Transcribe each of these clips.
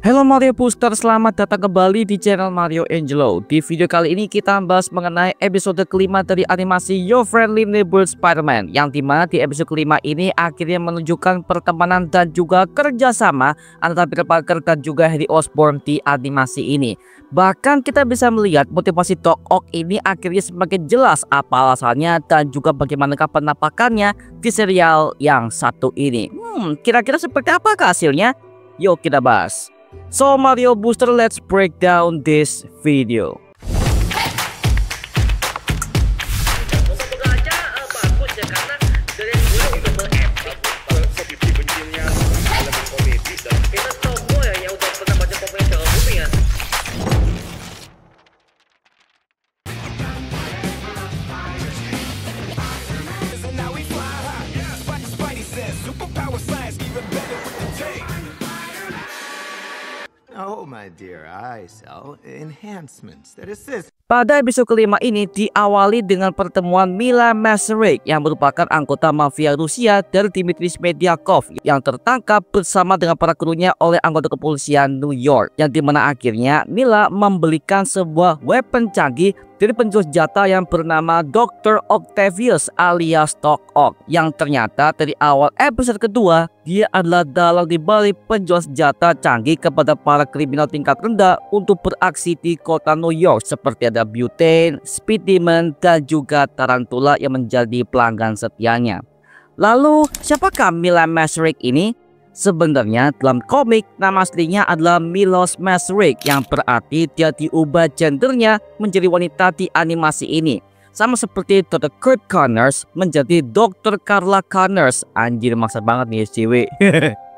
Halo Mario Booster, selamat datang kembali di channel Mario Angelo. Di video kali ini kita bahas mengenai episode kelima dari animasi Your Friendly Neighbor Spider-Man, yang dimana di episode kelima ini akhirnya menunjukkan pertemanan dan juga kerjasama antara Peter Parker dan juga Harry Osborn di animasi ini. Bahkan kita bisa melihat motivasi Doc Ock ini akhirnya semakin jelas apa alasannya dan juga bagaimanakah penampakannya di serial yang satu ini. Kira-kira seperti apakah hasilnya? Yuk kita bahas. So Mario Booster, let's break down this video. Oh my dear, I sell enhancements that assist. Pada episode kelima ini diawali dengan pertemuan Mila Maseric yang merupakan anggota mafia Rusia dari Dmitry Smediakov yang tertangkap bersama dengan para krunya oleh anggota kepolisian New York, yang dimana akhirnya Mila membelikan sebuah weapon canggih dari penjual senjata yang bernama Dr. Octavius alias Doc Ock, yang ternyata dari awal episode kedua dia adalah dalang dibalik penjual senjata canggih kepada para kriminal tingkat rendah untuk beraksi di kota New York, seperti ada Butane, Speed Demon, dan juga Tarantula yang menjadi pelanggan setianya. Lalu siapakah Mila Maseric ini? Sebenarnya dalam komik nama aslinya adalah Milos Maseric, yang berarti dia diubah gendernya menjadi wanita di animasi ini. Sama seperti Dr. Kurt Connors menjadi Dr. Carla Connors. Anjir, maksa banget nih cewek.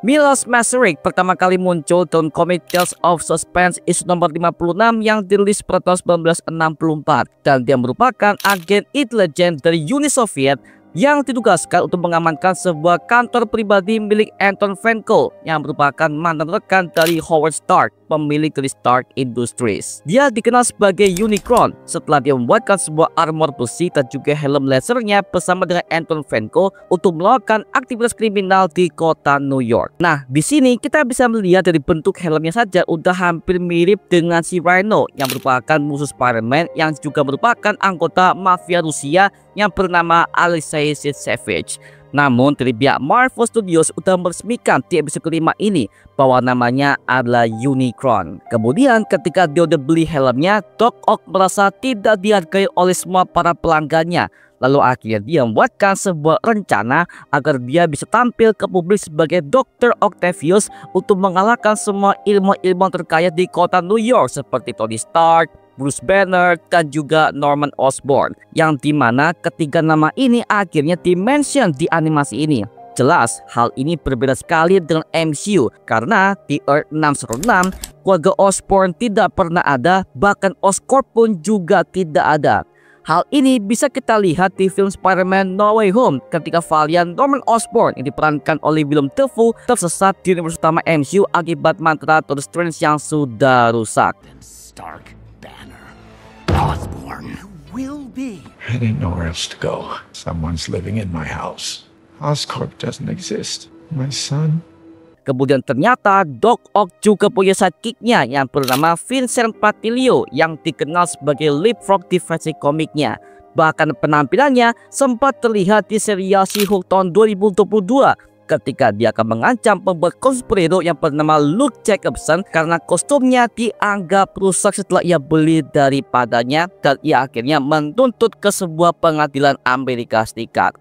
Milos Maseric pertama kali muncul dalam komik Tales of Suspense issue nomor 56 yang dirilis pada tahun 1964, dan dia merupakan agen intelijen dari Uni Soviet yang ditugaskan untuk mengamankan sebuah kantor pribadi milik Anton Vanko yang merupakan mantan rekan dari Howard Stark, pemilik dari Stark Industries. Dia dikenal sebagai Unicron setelah dia membuatkan sebuah armor besi dan juga helm lasernya bersama dengan Anton Vanko untuk melakukan aktivitas kriminal di kota New York. Nah, di sini kita bisa melihat dari bentuk helmnya saja udah hampir mirip dengan si Rhino yang merupakan musuh Spider-Man yang juga merupakan anggota mafia Rusia yang bernama Alexei Savage. Namun dari pihak Marvel Studios udah meresmikan di episode kelima ini bahwa namanya adalah Unicron. Kemudian ketika dia udah beli helmnya, Doc Ock merasa tidak dihargai oleh semua para pelanggannya. Lalu akhirnya dia membuatkan sebuah rencana agar dia bisa tampil ke publik sebagai Dr. Octavius untuk mengalahkan semua ilmuwan terkaya di kota New York seperti Tony Stark, Bruce Banner, dan juga Norman Osborn, yang dimana ketiga nama ini akhirnya dimention di animasi ini. Jelas hal ini berbeda sekali dengan MCU karena di Earth 606 keluarga Osborn tidak pernah ada, bahkan Oscorp pun juga tidak ada. Hal ini bisa kita lihat di film Spider-Man No Way Home ketika varian Norman Osborn yang diperankan oleh Willem Dafoe tersesat di universe utama MCU akibat mantra Doctor Strange yang sudah rusak. Stark, Banner, Osborn will be. I didn't know where else to go. Someone's living in my house. Oscorp doesn't exist. My son. Kemudian ternyata Doc Ock juga punya sidekicknya yang bernama Vincent Patilio yang dikenal sebagai Leapfrog di versi komiknya. Bahkan penampilannya sempat terlihat di serial She-Hulk tahun 2022 ketika dia akan mengancam pembuat kostum superhero yang bernama Luke Jacobson karena kostumnya dianggap rusak setelah ia beli daripadanya, dan ia akhirnya menuntut ke sebuah pengadilan Amerika Serikat.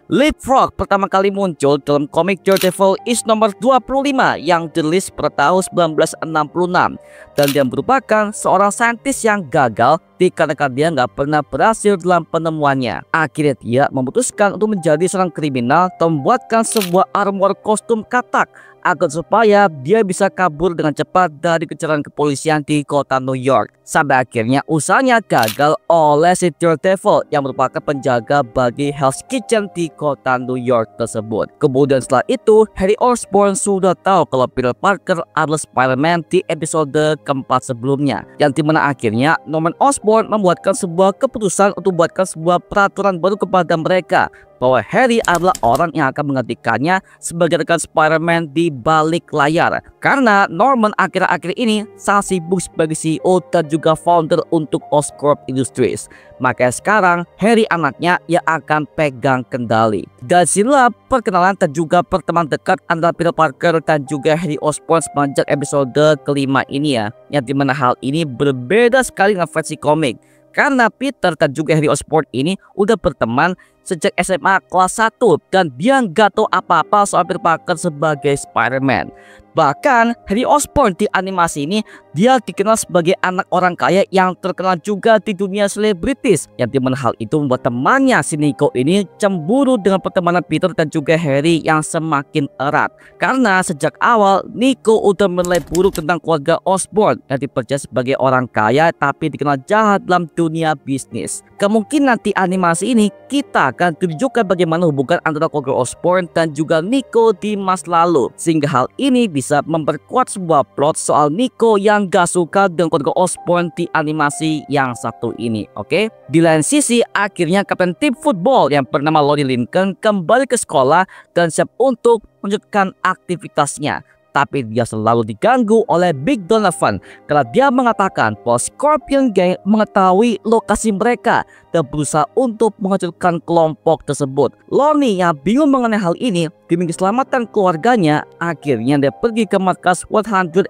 Leapfrog pertama kali muncul dalam komik Daredevil issue nomor 25 yang dirilis pada tahun 1966, dan dia merupakan seorang saintis yang gagal dikarenakan dia nggak pernah berhasil dalam penemuannya. Akhirnya dia memutuskan untuk menjadi seorang kriminal dan membuatkan sebuah armor kostum katak agar supaya dia bisa kabur dengan cepat dari kejaran kepolisian di kota New York. Sampai akhirnya usahanya gagal oleh si Daredevil yang merupakan penjaga bagi Hell's Kitchen di kota New York tersebut. Kemudian setelah itu Harry Osborn sudah tahu kalau Peter Parker adalah Spider-Man di episode keempat sebelumnya, yang dimana akhirnya Norman Osborn membuatkan sebuah keputusan untuk membuatkan sebuah peraturan baru kepada mereka bahwa Harry adalah orang yang akan menggantikannya sebagai rekan Spider-Man di balik layar. Karena Norman akhir-akhir ini sangat sibuk sebagai CEO dan juga founder untuk Oscorp Industries. Makanya sekarang Harry anaknya yang akan pegang kendali. Dan sinilah perkenalan dan juga pertemanan dekat antara Peter Parker dan juga Harry Osborn semenjak episode kelima ini ya. Yang dimana hal ini berbeda sekali dengan versi komik. Karena Peter dan juga Harry Osborn ini udah berteman sejak SMA kelas 1 dan dia nggak tahu apa-apa soal Peter Parker sebagai Spider-Man. Bahkan Harry Osborn di animasi ini dia dikenal sebagai anak orang kaya yang terkenal juga di dunia selebritis. Yang dimana hal itu membuat temannya si Nico ini cemburu dengan pertemanan Peter dan juga Harry yang semakin erat. Karena sejak awal Nico udah menilai buruk tentang keluarga Osborn yang dipercaya sebagai orang kaya tapi dikenal jahat dalam dunia bisnis. Kemungkinan di animasi ini kita akan tunjukkan bagaimana hubungan antara keluarga Osborn dan juga Nico di masa lalu. Sehingga hal ini bisa memperkuat sebuah plot soal Nico yang gak suka dengan keluarga Osborn di animasi yang satu ini. Oke. Di lain sisi, akhirnya kapten tim football yang bernama Lonnie Lincoln kembali ke sekolah dan siap untuk melanjutkan aktivitasnya. Tapi dia selalu diganggu oleh Big Donovan karena dia mengatakan bahwa Scorpion Gang mengetahui lokasi mereka dan berusaha untuk menghancurkan kelompok tersebut. Lonnie yang bingung mengenai hal ini demi keselamatan keluarganya, akhirnya dia pergi ke markas 110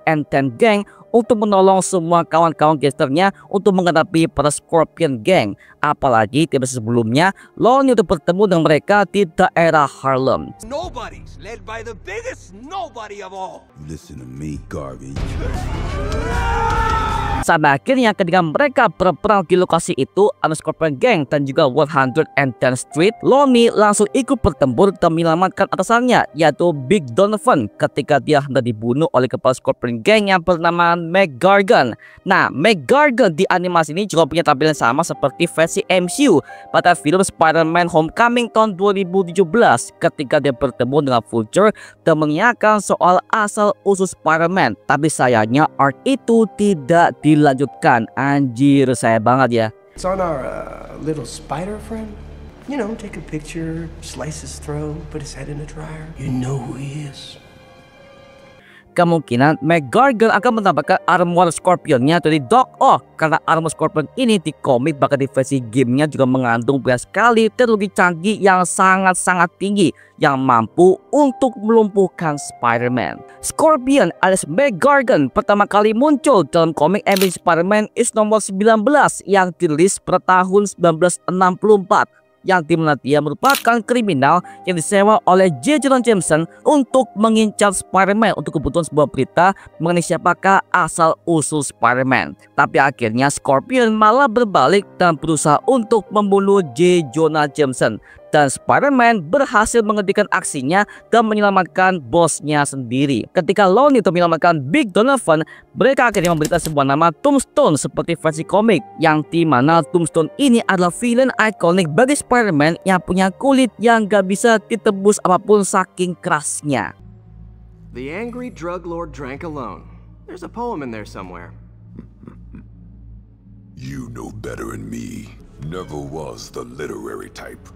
Gang untuk menolong semua kawan-kawan gangsternya untuk menghadapi para Scorpion Gang. Apalagi tiba sebelumnya Lonnie udah bertemu dengan mereka di daerah Harlem. Nobody's led by the biggest nobody of all. Listen to me, garbage. Sampai akhirnya ketika mereka berperang di lokasi itu, ada Scorpion Gang dan juga 110 Street, Lonnie langsung ikut bertempur dan menyelamatkan atasannya, yaitu Big Donovan ketika dia hendak dibunuh oleh kepala Scorpion Gang yang bernama Meg Gargan. Nah, Meg Gargan di animasi ini juga punya tampilan sama seperti versi MCU pada film Spider-Man Homecoming tahun 2017 ketika dia bertemu dengan Vulture dan menanyakan soal asal-usul Spider-Man. Tapi sayangnya art itu tidak dilanjutkan. Anjir, saya banget ya. It's on our little spider friend. You know, take a picture, slice his throat, put his head in a dryer. You know who he is. Kemungkinan Meg Gargan akan menambahkan armor Scorpionnya dari Doc Ock karena armor Scorpion ini di komik bahkan di versi gamenya juga mengandung banyak sekali teknologi canggih yang sangat-sangat tinggi yang mampu untuk melumpuhkan Spider-Man. Scorpion alias Meg Gargan pertama kali muncul dalam komik Amazing Spider-Man is nomor 19 yang dirilis pada tahun 1964. Yang dimana dia merupakan kriminal yang disewa oleh J. Jonah Jameson untuk mengincar Spider-Man untuk kebutuhan sebuah berita mengenai siapakah asal-usul Spider-Man. Tapi akhirnya Scorpion malah berbalik dan berusaha untuk membunuh J. Jonah Jameson. Dan Spider-Man berhasil menghentikan aksinya dan menyelamatkan bosnya sendiri. Ketika Lonnie itu menyelamatkan Big Donovan, mereka akhirnya memberikan sebuah nama Tombstone seperti versi komik, yang dimana Tombstone ini adalah villain ikonik bagi Spider-Man yang punya kulit yang gak bisa ditebus apapun saking kerasnya. The angry drug lord drank alone. There's a poem in there somewhere. You know better than me. Never was the literary type.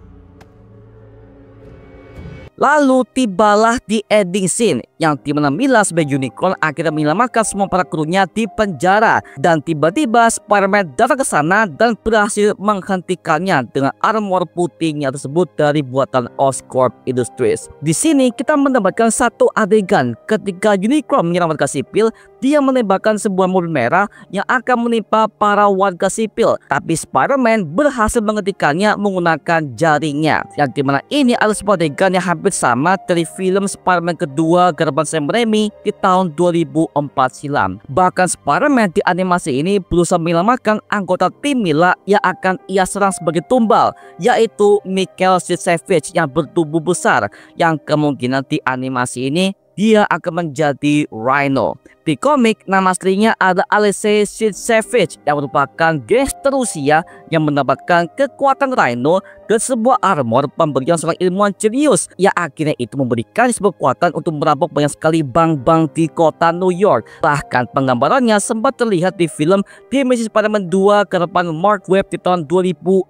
Lalu tibalah di ending scene yang dimana Mila sebagai Unicorn akhirnya menyelamatkan semua para krunya di penjara, dan tiba-tiba Spider-Man datang ke sana dan berhasil menghentikannya dengan armor putihnya tersebut dari buatan Oscorp Industries. Di sini kita mendapatkan satu adegan ketika Unicorn menyerang warga sipil, dia menembakkan sebuah mobil merah yang akan menimpa para warga sipil, tapi Spider-Man berhasil menghentikannya menggunakan jaringnya, yang dimana ini adalah sebuah adegan yang hampir sama dari film Spider-Man kedua garapan Sam Raimi di tahun 2004 silam. Bahkan Spider-Man di animasi ini berusaha menyelamatkan anggota tim Mila yang akan ia serang sebagai tumbal, yaitu Michael Sid Savage yang bertubuh besar, yang kemungkinan di animasi ini dia akan menjadi Rhino. Di komik, nama aslinya ada Alexei Sid Savage yang merupakan gangster Rusia yang mendapatkan kekuatan Rhino dan sebuah armor pemberian seorang ilmuwan jenius yang akhirnya itu memberikan sebuah kekuatan untuk merampok banyak sekali bank-bank di kota New York. Bahkan penggambarannya sempat terlihat di film The Amazing Spider-Man 2 garapan Mark Webb di tahun 2014.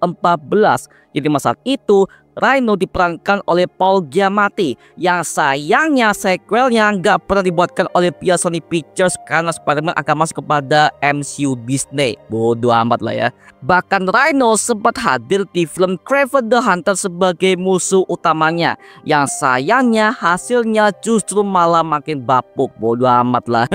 Jadi masa itu Rhino diperankan oleh Paul Giamatti, yang sayangnya sequelnya nggak pernah dibuatkan oleh pihak Sony Pictures karena Spider-Man akan masuk kepada MCU Disney. Bodoh amat lah ya. Bahkan Rhino sempat hadir di film Kraven the Hunter sebagai musuh utamanya, yang sayangnya hasilnya justru malah makin bapuk. Bodoh amat lah.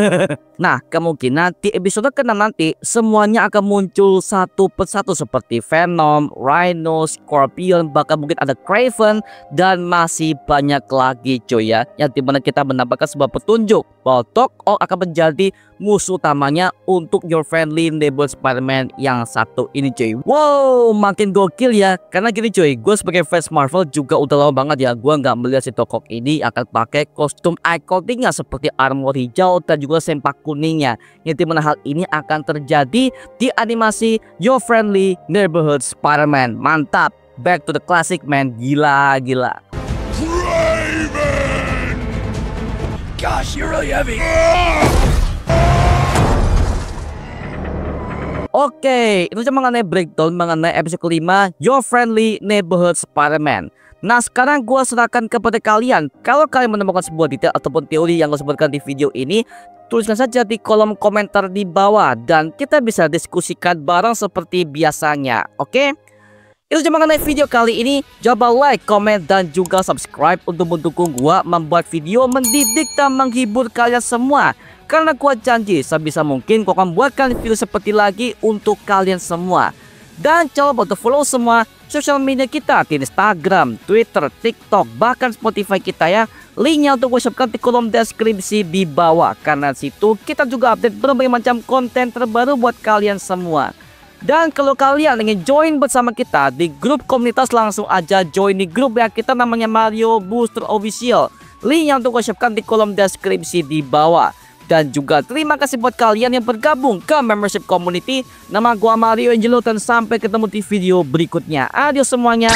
Nah, kemungkinan di episode ke-6 nanti semuanya akan muncul satu persatu seperti Venom, Rhino, Scorpion, bahkan mungkin ada Kraven dan masih banyak lagi cuy ya, yang dimana kita mendapatkan sebuah petunjuk bahwa Doc Ock akan menjadi musuh utamanya untuk Your Friendly Neighborhood Spider-Man yang satu ini cuy. Wow, makin gokil ya. Karena gini cuy, gue sebagai fans Marvel juga udah lama banget ya gue nggak melihat si Doc Ock ini akan pakai kostum ikoniknya seperti armor hijau dan juga sempak kuningnya, yang dimana hal ini akan terjadi di animasi Your Friendly Neighborhood Spider-Man. Mantap, back to the classic man, gila. Gosh, you're really heavy. Oke, itu cuma mengenai breakdown mengenai episode kelima Your Friendly Neighborhood Spider-Man. Nah, sekarang gua serahkan kepada kalian. Kalau kalian menemukan sebuah detail ataupun teori yang gue sebutkan di video ini, tuliskan saja di kolom komentar di bawah dan kita bisa diskusikan bareng seperti biasanya. Oke? Itu cuma mengenai video kali ini. Coba like, komen, dan juga subscribe untuk mendukung gua membuat video mendidik dan menghibur kalian semua. Karena gua janji sebisa mungkin gua akan buatkan video seperti lagi untuk kalian semua. Dan coba untuk follow semua sosial media kita di Instagram, Twitter, TikTok, bahkan Spotify kita ya. Linknya untuk gue shopkan di kolom deskripsi di bawah. Karena situ kita juga update berbagai macam konten terbaru buat kalian semua. Dan kalau kalian ingin join bersama kita di grup komunitas, langsung aja join di grup ya kita, namanya Mario Booster Official. Linknya untuk gue shopkan di kolom deskripsi di bawah. Dan juga terima kasih buat kalian yang bergabung ke membership community. Nama gua Mario Angelo dan sampai ketemu di video berikutnya. Adios semuanya.